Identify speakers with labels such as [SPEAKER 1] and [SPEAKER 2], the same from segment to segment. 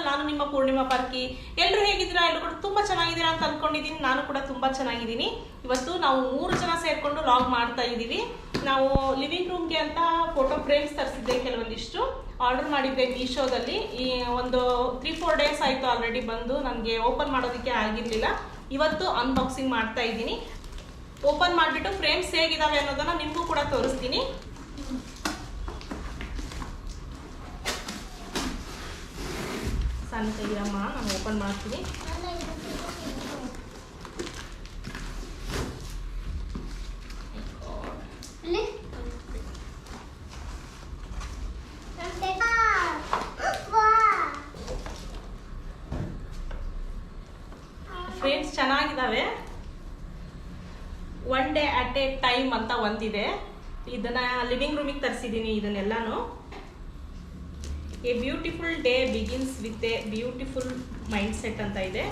[SPEAKER 1] Channel. ನಾನು ನಿಮ್ಮ ಪೂರ್ಣಿಮಾ ಪಾರ್ಕಿ. ಎಲ್ಲರೂ ಹೇಗಿದ್ದೀರಾ? ಎಲ್ಲರೂ ಕೂಡ ತುಂಬಾ ಚೆನ್ನಾಗಿದ್ದೀರಾ ಅಂತ ಅನ್ಕೊಂಡಿದ್ದೀನಿ. ನಾನು ಕೂಡ ತುಂಬಾ ಚೆನ್ನಾಗಿದ್ದೀನಿ. ಇವತ್ತು ನಾವು 3 ಜನ ಸೇರ್ಕೊಂಡು ಲಾಗ್ ಮಾಡ್ತಾ ಇದ್ದೀವಿ. ನಾವು ಲಿವಿಂಗ್ ರೂಮ್ಗೆ ಅಂತ ಫೋಟೋ ಫ್ರೇಮ್ಸ್ ತರಿಸಿದ್ದೆ, ಕೆಲವೊಂದಿಷ್ಟು ಆರ್ಡರ್ ಮಾಡಿದ್ದೆ ಮೀಶೋದಲ್ಲಿ. ಈ ಒಂದು 3-4 ಡೇಸ್ ಆಯಿತು ಆಲ್ರೆಡಿ ಬಂದು. ನನಗೆ ಓಪನ್ ಮಾಡೋದಕ್ಕೆ ಆಗಿರಲಿಲ್ಲ. ಇವತ್ತು ಅನ್ಬಾಕ್ಸಿಂಗ್ ಮಾಡ್ತಾ ಇದ್ದೀನಿ. ಓಪನ್ ಮಾಡಿಬಿಟ್ಟು ಫ್ರೇಮ್ಸ್ ಹೇಗಿದಾವೆ ಅನ್ನೋದನ್ನ ನಿಮಗೂ ಕೂಡ ತೋರಿಸ್ತೀನಿ. ಸಣ್ಣ ತೆಗಿರಮ್ಮ, ನಾನು ಓಪನ್ ಮಾಡ್ತೀನಿ. ಫ್ರೇಮ್ಸ್ ಚೆನ್ನಾಗಿದ್ದಾವೆ. One day at a time ಅಂತ ಒಂದಿದೆ. ಇದನ್ನ ಲಿವಿಂಗ್ ರೂಮಿಗೆ ತರಿಸಿದ್ದೀನಿ. ಇದನ್ನೆಲ್ಲಾನು a beautiful day begins with a beautiful mindset ಅಂತ ಇದೆ.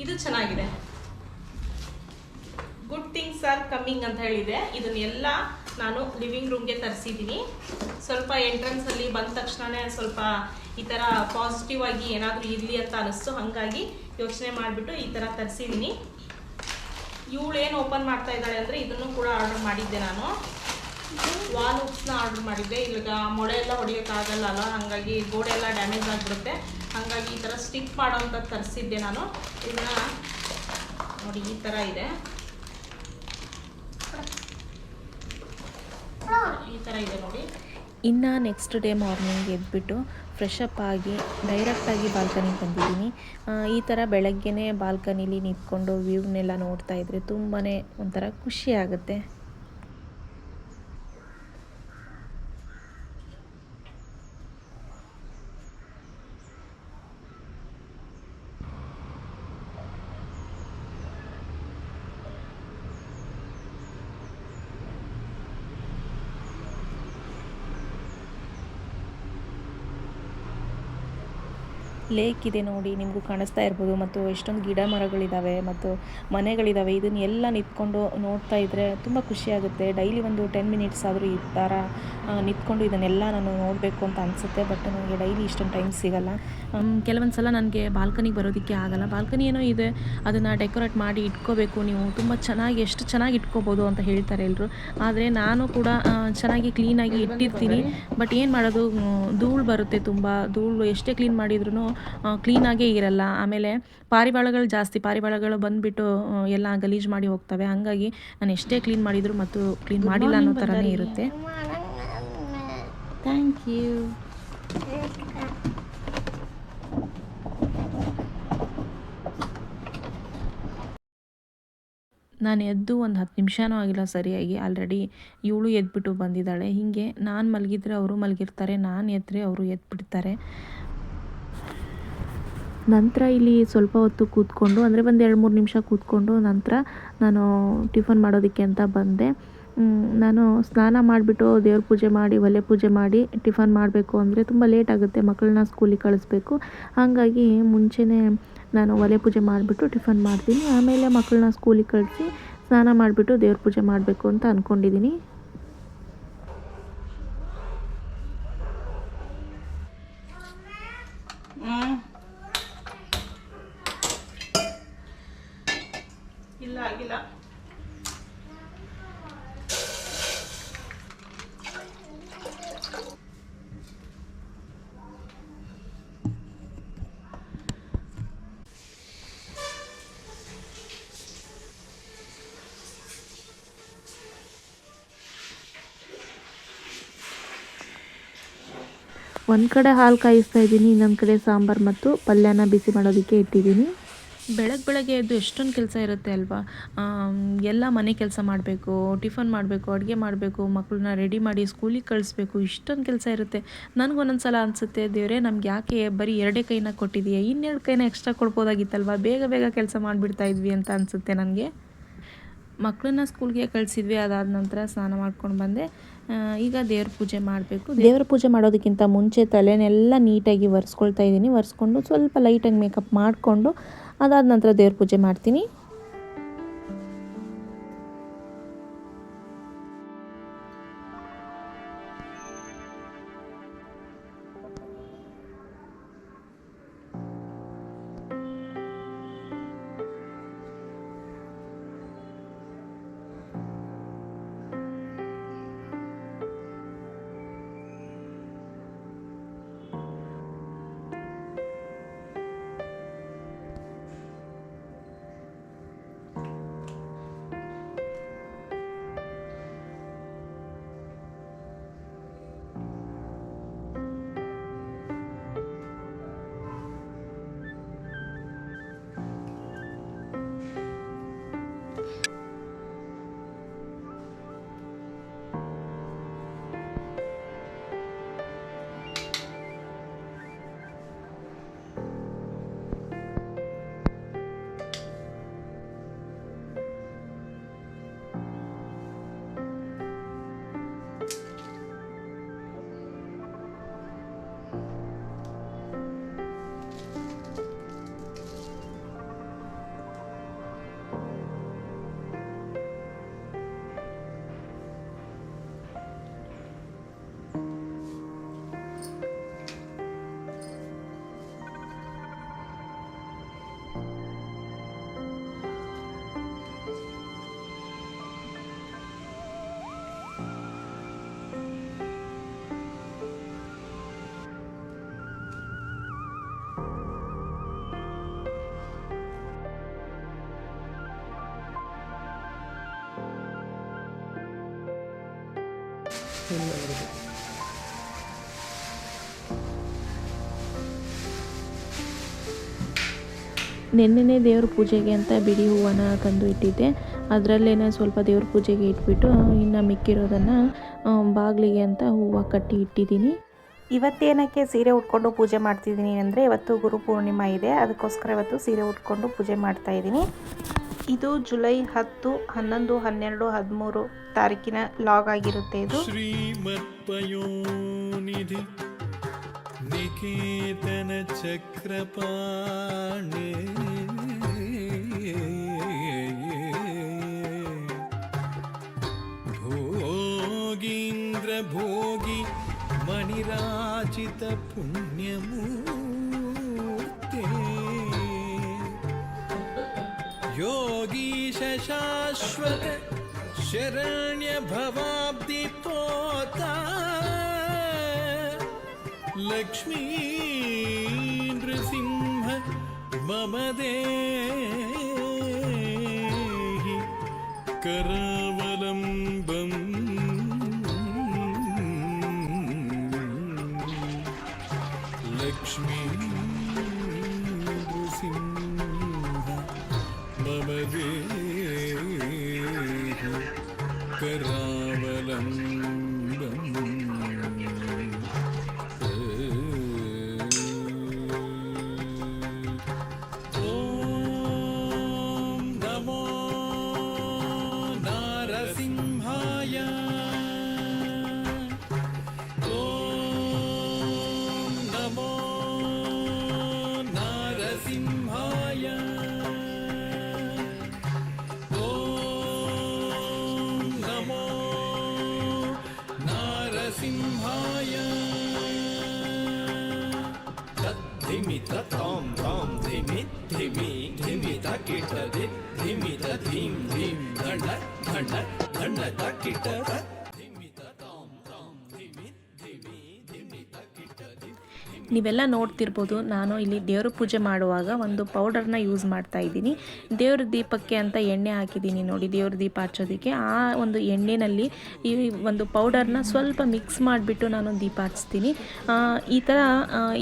[SPEAKER 1] ಇದು ಚೆನ್ನಾಗಿದೆ. ಗುಡ್ ಥಿಂಗ್ಸ್ ಆರ್ ಕಮ್ಮಿಂಗ್ ಅಂತ ಹೇಳಿದೆ. ಇದನ್ನೆಲ್ಲ ನಾನು ಲಿವಿಂಗ್ ರೂಮ್ಗೆ ತರಿಸಿದ್ದೀನಿ. ಸ್ವಲ್ಪ ಎಂಟ್ರೆನ್ಸಲ್ಲಿ ಬಂದ ತಕ್ಷಣವೇ ಸ್ವಲ್ಪ ಈ ಥರ ಪಾಸಿಟಿವ್ ಆಗಿ ಏನಾದರೂ ಇರಲಿ ಅಂತ ಅನಿಸ್ತು. ಹಾಗಾಗಿ ಯೋಚನೆ ಮಾಡಿಬಿಟ್ಟು ಈ ಥರ ತರಿಸಿದ್ದೀನಿ. ಇವಳು ಏನು ಓಪನ್ ಮಾಡ್ತಾ ಇದ್ದಾಳೆ ಅಂದರೆ, ಇದನ್ನು ಕೂಡ ಆರ್ಡರ್ ಮಾಡಿದ್ದೆ ನಾನು. ವಾಲ್ ಹುಕ್ಸ್ನ ಆರ್ಡರ್ ಮಾಡಿದ್ದೆ. ಇವಾಗ ಮೊಳೆ ಎಲ್ಲ ಹೊಡಿಯೋಕ್ಕಾಗಲ್ಲ ಅಲ್ಲ, ಹಾಗಾಗಿ ಗೋಡೆ ಎಲ್ಲ ಡ್ಯಾಮೇಜ್ ಆಗಿಬಿಡುತ್ತೆ. ಹಾಗಾಗಿ ಈ ಥರ ಸ್ಟಿಕ್ ಮಾಡೋಂಥ ತರಿಸಿದ್ದೆ ನಾನು. ಇದನ್ನ ನೋಡಿ, ಈ ಥರ ಇದೆ. ಈ ಥರ ಇದೆ ನೋಡಿ.
[SPEAKER 2] ಇನ್ನು ನೆಕ್ಸ್ಟ್ ಡೇ ಮಾರ್ನಿಂಗ್ ಎದ್ಬಿಟ್ಟು ಫ್ರೆಶ್ ಅಪ್ ಆಗಿ ಡೈರೆಕ್ಟಾಗಿ ಬಾಲ್ಕನಿಗೆ ಬಂದಿದ್ದೀನಿ. ಈ ಥರ ಬೆಳಗ್ಗೆನೇ ಬಾಲ್ಕನಿಲಿ ನಿಂತ್ಕೊಂಡು ವ್ಯೂನೆಲ್ಲ ನೋಡ್ತಾ ಇದ್ದರೆ ತುಂಬಾ ಒಂಥರ ಖುಷಿ ಆಗುತ್ತೆ. ಲೇಕ್ ಇದೆ ನೋಡಿ, ನಿಮಗೂ ಕಾಣಿಸ್ತಾ ಇರ್ಬೋದು. ಮತ್ತು ಎಷ್ಟೊಂದು ಗಿಡ ಮರಗಳಿದ್ದಾವೆ ಮತ್ತು ಮನೆಗಳಿದ್ದಾವೆ. ಇದನ್ನೆಲ್ಲ ನಿಂತ್ಕೊಂಡು ನೋಡ್ತಾ ಇದ್ದರೆ ತುಂಬ ಖುಷಿಯಾಗುತ್ತೆ. ಡೈಲಿ ಒಂದು 10 ಮಿನಿಟ್ಸ್ ಆದರೂ ಈ ಥರ ನಿಂತ್ಕೊಂಡು ಇದನ್ನೆಲ್ಲ ನಾನು ನೋಡಬೇಕು ಅಂತ ಅನಿಸುತ್ತೆ. ಬಟ್ ನನಗೆ ಡೈಲಿ ಇಷ್ಟೊಂದು ಟೈಮ್ ಸಿಗೋಲ್ಲ. ಕೆಲವೊಂದು ಸಲ ನನಗೆ ಬಾಲ್ಕನಿಗೆ ಬರೋದಕ್ಕೆ ಆಗಲ್ಲ. ಬಾಲ್ಕನಿ ಏನೋ ಇದೆ, ಅದನ್ನು ಡೆಕೋರೇಟ್ ಮಾಡಿ ಇಟ್ಕೋಬೇಕು. ನೀವು ತುಂಬ ಚೆನ್ನಾಗಿ, ಎಷ್ಟು ಚೆನ್ನಾಗಿ ಇಟ್ಕೋಬೋದು ಅಂತ ಹೇಳ್ತಾರೆ ಎಲ್ಲರೂ. ಆದರೆ ನಾನು ಕೂಡ ಚೆನ್ನಾಗಿ ಕ್ಲೀನಾಗಿ ಇಟ್ಟಿರ್ತೀನಿ. ಬಟ್ ಏನು ಮಾಡೋದು, ಧೂಳು ಬರುತ್ತೆ. ತುಂಬ ಧೂಳು ಎಷ್ಟೇ ಕ್ಲೀನ್ ಮಾಡಿದ್ರೂ ಕ್ಲೀನಾಗೇ ಇರಲ್ಲ. ಆಮೇಲೆ ಪಾರಿವಾಳಗಳು ಜಾಸ್ತಿ, ಪಾರಿವಾಳಗಳು ಬಂದುಬಿಟ್ಟು ಎಲ್ಲ ಗಲೀಜು ಮಾಡಿ ಹೋಗ್ತವೆ. ಹಾಗಾಗಿ ನಾನು ಎಷ್ಟೇ ಕ್ಲೀನ್ ಮಾಡಿದರೂ ಮತ್ತು ಕ್ಲೀನ್ ಮಾಡಿಲ್ಲ ಅನ್ನೋ ಥರನೇ ಇರುತ್ತೆ. Thank you. ನಾನು ಎದ್ದು ಒಂದು 10 ನಿಮಿಷನೂ ಆಗಿಲ್ಲ ಸರಿಯಾಗಿ. ಆಲ್ರೆಡಿ ಇವಳು ಎದ್ಬಿಟ್ಟು ಬಂದಿದ್ದಾಳೆ. ಹೀಗೆ ನಾನು ಮಲಗಿದ್ರೆ ಅವರು ಮಲಗಿರ್ತಾರೆ, ನಾನು ಎದ್ದರೆ ಅವರು ಎದ್ಬಿಡ್ತಾರೆ. ನಂತರ ಇಲ್ಲಿ ಸ್ವಲ್ಪ ಹೊತ್ತು ಕೂತ್ಕೊಂಡು, ಅಂದರೆ ಒಂದು 2-3 ನಿಮಿಷ ಕೂತ್ಕೊಂಡು ನಂತರ ನಾನು ಟಿಫನ್ ಮಾಡೋದಕ್ಕೆ ಅಂತ ಬಂದೆ. ನಾನು ಸ್ನಾನ ಮಾಡಿಬಿಟ್ಟು ದೇವ್ರ ಪೂಜೆ ಮಾಡಿ, ಒಲೆ ಪೂಜೆ ಮಾಡಿ ಟಿಫನ್ ಮಾಡಬೇಕು ಅಂದರೆ ತುಂಬ ಲೇಟ್ ಆಗುತ್ತೆ. ಮಕ್ಕಳನ್ನ ಸ್ಕೂಲಿಗೆ ಕಳಿಸ್ಬೇಕು. ಹಾಗಾಗಿ ಮುಂಚೆನೇ ನಾನು ಒಲೆ ಪೂಜೆ ಮಾಡಿಬಿಟ್ಟು ಟಿಫನ್ ಮಾಡ್ತೀನಿ. ಆಮೇಲೆ ಮಕ್ಕಳನ್ನ ಸ್ಕೂಲಿಗೆ ಕಳಿಸಿ ಸ್ನಾನ ಮಾಡಿಬಿಟ್ಟು ದೇವ್ರ ಪೂಜೆ ಮಾಡಬೇಕು ಅಂತ ಅಂದ್ಕೊಂಡಿದ್ದೀನಿ.
[SPEAKER 1] ಇಲ್ಲ ಆಗಿಲ್ಲ.
[SPEAKER 2] ಒಂದು ಕಡೆ ಹಾಲು ಕಾಯಿಸ್ತಾ ಇದ್ದೀನಿ, ಇನ್ನೊಂದು ಕಡೆ ಸಾಂಬಾರು ಮತ್ತು ಪಲ್ಯನ ಬಿಸಿ ಮಾಡೋದಕ್ಕೆ ಇಟ್ಟಿದ್ದೀನಿ. ಬೆಳಗ್ಗೆ ಎದ್ದು ಎಷ್ಟೊಂದು ಕೆಲಸ ಇರುತ್ತೆ ಅಲ್ವಾ. ಎಲ್ಲ ಮನೆ ಕೆಲಸ ಮಾಡಬೇಕು, ಟಿಫನ್ ಮಾಡಬೇಕು, ಅಡುಗೆ ಮಾಡಬೇಕು, ಮಕ್ಕಳನ್ನ ರೆಡಿ ಮಾಡಿ ಸ್ಕೂಲಿಗೆ ಕಳಿಸ್ಬೇಕು. ಇಷ್ಟೊಂದು ಕೆಲಸ ಇರುತ್ತೆ. ನನಗೊಂದೊಂದು ಸಲ ಅನಿಸುತ್ತೆ, ದೇವರೇ ನಮ್ಗೆ ಯಾಕೆ ಬರೀ 2 ಕೈನ ಕೊಟ್ಟಿದೆಯಾ, 2 ಕೈನ ಎಕ್ಸ್ಟ್ರಾ ಕೊಡ್ಬೋದಾಗಿತ್ತಲ್ವ, ಬೇಗ ಕೆಲಸ ಮಾಡಿಬಿಡ್ತಾ ಇದ್ವಿ ಅಂತ ಅನಿಸುತ್ತೆ ನನಗೆ. ಮಕ್ಕಳನ್ನ ಸ್ಕೂಲ್ಗೆ ಕಳಿಸಿದ್ವಿ. ಅದಾದ ನಂತರ ಸ್ನಾನ ಮಾಡ್ಕೊಂಡು ಬಂದೆ. ಈಗ ದೇವ್ರ ಪೂಜೆ ಮಾಡಬೇಕು. ದೇವ್ರ ಪೂಜೆ ಮಾಡೋದಕ್ಕಿಂತ ಮುಂಚೆ ತಲೆನೆಲ್ಲ ನೀಟಾಗಿ ಒರೆಸ್ಕೊಳ್ತಾ ಇದ್ದೀನಿ. ಒರೆಸ್ಕೊಂಡು ಸ್ವಲ್ಪ ಲೈಟಾಗಿ ಮೇಕಪ್ ಮಾಡಿಕೊಂಡು ಅದಾದ ನಂತರ ದೇವ್ರ ಪೂಜೆ ಮಾಡ್ತೀನಿ.
[SPEAKER 3] ಒಳ್ಳೆಯದು.
[SPEAKER 2] ನೆನ್ನೆನೇ ದೇವ್ರ ಪೂಜೆಗೆ ಅಂತ ಬಿಡಿ ಹೂವನ್ನ ತಂದು ಇಟ್ಟಿದ್ದೆ. ಅದರಲ್ಲೇ ಸ್ವಲ್ಪ ದೇವ್ರ ಪೂಜೆಗೆ ಇಟ್ಬಿಟ್ಟು ಇನ್ನು ಮಿಕ್ಕಿರೋದನ್ನು ಬಾಗಿಲಿಗೆ ಅಂತ ಹೂವು ಕಟ್ಟಿ ಇಟ್ಟಿದ್ದೀನಿ. ಇವತ್ತೇನಕ್ಕೆ ಸೀರೆ ಉಟ್ಕೊಂಡು ಪೂಜೆ ಮಾಡ್ತಿದ್ದೀನಿ ಅಂದರೆ ಇವತ್ತು ಗುರು ಪೂರ್ಣಿಮಾ ಇದೆ, ಅದಕ್ಕೋಸ್ಕರ ಇವತ್ತು ಸೀರೆ ಉಟ್ಕೊಂಡು ಪೂಜೆ ಮಾಡ್ತಾಯಿದ್ದೀನಿ. ಇದು ಜುಲೈ 10, 11, 12, 13 ತಾರೀಕಿನ ಲಾಗ್ ಆಗಿರುತ್ತೆ. ಇದು
[SPEAKER 4] ಶ್ರೀಮತ್ಪಯೋನಿಧಿ ನಿಕೇತನ ಚಕ್ರಪಾಣಿ ಭೋಗೀಂದ್ರ ಭೋಗಿ ಮಣಿರಾಜಿತ ಪುಣ್ಯಮೂರ್ತೆ ಯೋಗೀಶ ಶಾಶ್ವತ ಶರಣ್ಯ ಭವಾಬ್ದಿ ಪೋತ ಲಕ್ಷ್ಮೀ ನೃಸಿಂಹ ಮಮ ದೇಹಿ ಕರಾವಲಂಬಂ ಲಕ್ಷ್ಮೀ ನೃಸಿಂಹ ಮಮ ದೇಹಿ ಕರಾವಲಂಬಂ. धिमि तां तां धिमि धिमि धिमि ताकिट धिमि धीं धीं धण्ड धण्ड धण्ड ताकिट धिमि तां तां धिमि धिमि धिमि ताकिट.
[SPEAKER 2] ನೀವೆಲ್ಲ ನೋಡ್ತಿರ್ಬೋದು, ನಾನು ಇಲ್ಲಿ ದೇವ್ರ ಪೂಜೆ ಮಾಡುವಾಗ ಒಂದು ಪೌಡರ್ನ ಯೂಸ್ ಮಾಡ್ತಾ ಇದ್ದೀನಿ. ದೇವ್ರ ದೀಪಕ್ಕೆ ಅಂತ ಎಣ್ಣೆ ಹಾಕಿದ್ದೀನಿ ನೋಡಿ, ದೇವ್ರ ದೀಪ ಹಚ್ಚೋದಕ್ಕೆ. ಆ ಒಂದು ಎಣ್ಣೆಯಲ್ಲಿ ಈ ಒಂದು ಪೌಡರ್ನ ಸ್ವಲ್ಪ ಮಿಕ್ಸ್ ಮಾಡಿಬಿಟ್ಟು ನಾನು ದೀಪ ಹಚ್ತೀನಿ. ಈ ಥರ